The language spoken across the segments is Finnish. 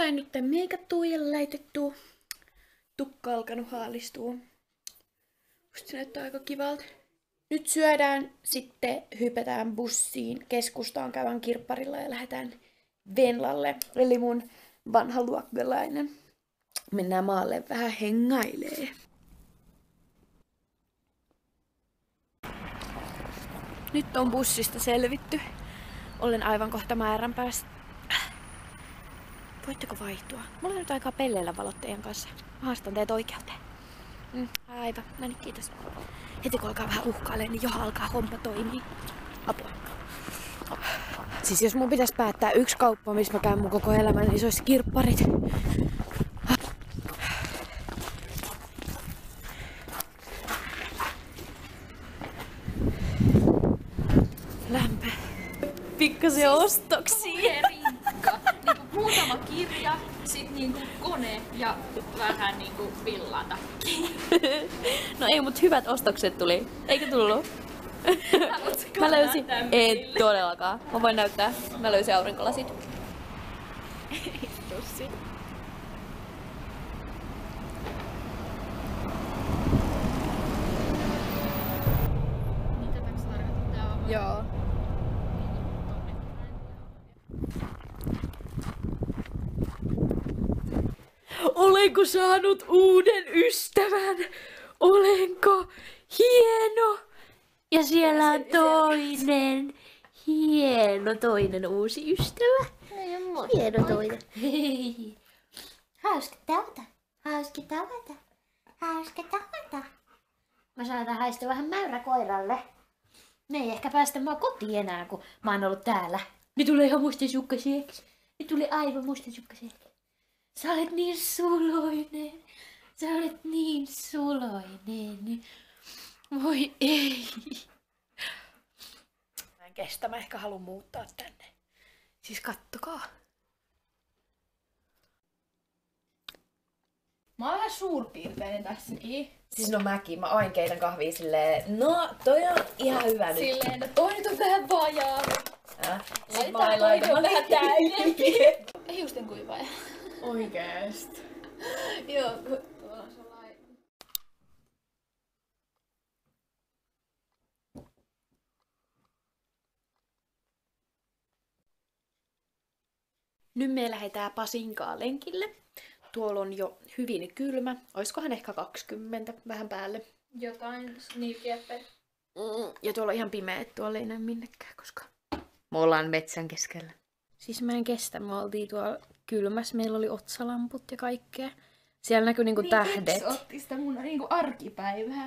sain nyt meikattua ja laitettua. Tukka alkanut haalistua. Musta se näyttää aika kivalta. Nyt syödään, sitten hypätään bussiin keskustaan käyvän kirpparilla ja lähdetään Venlalle, eli mun vanha luokkalainen. Mennään maalle vähän hengailee. Nyt on bussista selvitty. Olen aivan kohta määränpäässä. Voitteko vaihtua? Mulla on nyt aikaa pelleillä valot teidän kanssa. Mä haastan teet oikealteen. Aivan, no niin, kiitos. Heti kun alkaa vähän uhkailemaan, niin jo alkaa homma toimii. Apua. Siis jos mun pitäisi päättää yksi kauppa, missä mä käyn mun koko elämän, niin se olisi kirpparit. Lämpö. Pikkasen ostoksia. Niinku muutama kirja, sit niinku kone ja vähän niinku villatakki. No ei, mut hyvät ostokset tuli. Eikö tullut? Mä löysin. Ei todellakaan. Mä voin näyttää. Mä löysin aurinkolasit. Tossi. Niin tätäkö sä tarkoitat? Tää on Joo. Olenko saanut uuden ystävän? Olenko? Hieno! Ja siellä on toinen. Hieno toinen uusi ystävä. Hieno toinen. Hauska tavata. Hauska tavata. Hauska tavata. Mä saatan haistaa vähän mäyräkoiralle. Ne ei ehkä päästä mua kotiin enää, kun mä oon ollut täällä. Ne tulee ihan mustasukkaseksi. Ne tulee aivan mustasukkaseksi. Sä olet niin suloinen. Sä olet niin suloinen. Voi ei. Mä en kestä, mä ehkä haluan muuttaa tänne. Siis kattokaa. Mä oon vähän suurpiirteinen tässäkin. Siis no mäkin, mä aina keitän kahvia silleen, no toi on ihan hyvä nyt. Silleen, no toi nyt on vähän vajaa. Sit mä aina laitan vähän täydempi. Hiusten kuivaaja. Oikeesti. Joo, tuolla on sellainen. Nyt me lähdetään Pasinkaan lenkille. Tuolla on jo hyvin kylmä. Oiskohan ehkä 20 vähän päälle. Jotain sneaky-eppe. Ja tuolla on ihan pimeä, että tuolla ei näy minnekään, koska... Me ollaan metsän keskellä. Siis mä en kestä, me oltiin tuolla kylmässä, meillä oli otsalamput ja kaikkea. Siellä näkyy niinku tähdet. Otti sitä mun niinku arkipäivää.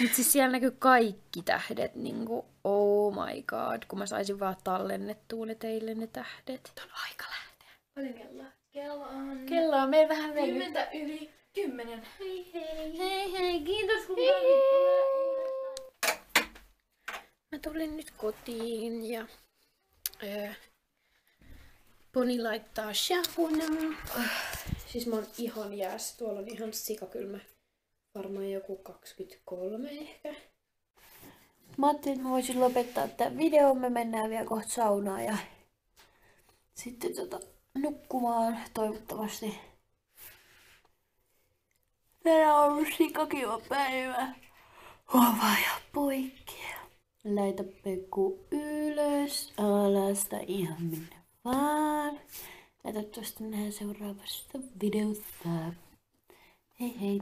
Mut siis siellä näkyy kaikki tähdet, niinku oh my god, kun mä saisin vaan tallennettua ne teille ne tähdet. On aika lähteä. Paljon kello? Kello on... Kello on meillä vähän vely. 10:10. Hei hei. Hei hei, kiitos kun Mä tulin nyt kotiin ja Poni laittaa shahuna. Siis mä oon ihan jäässä. Tuolla on ihan sikakylmä. Varmaan joku 23 ehkä. Mä ajattelin, että mä voisin lopettaa tän videon. Me mennään vielä kohta saunaan ja sitten nukkumaan toivottavasti. Tänään on ollut sikakiva päivä. Huovaa ja poikki. Laita Pekku ylös, alasta ihan minne vaan. Ja toivottavasti nähdään seuraavasta videosta. Hei hei!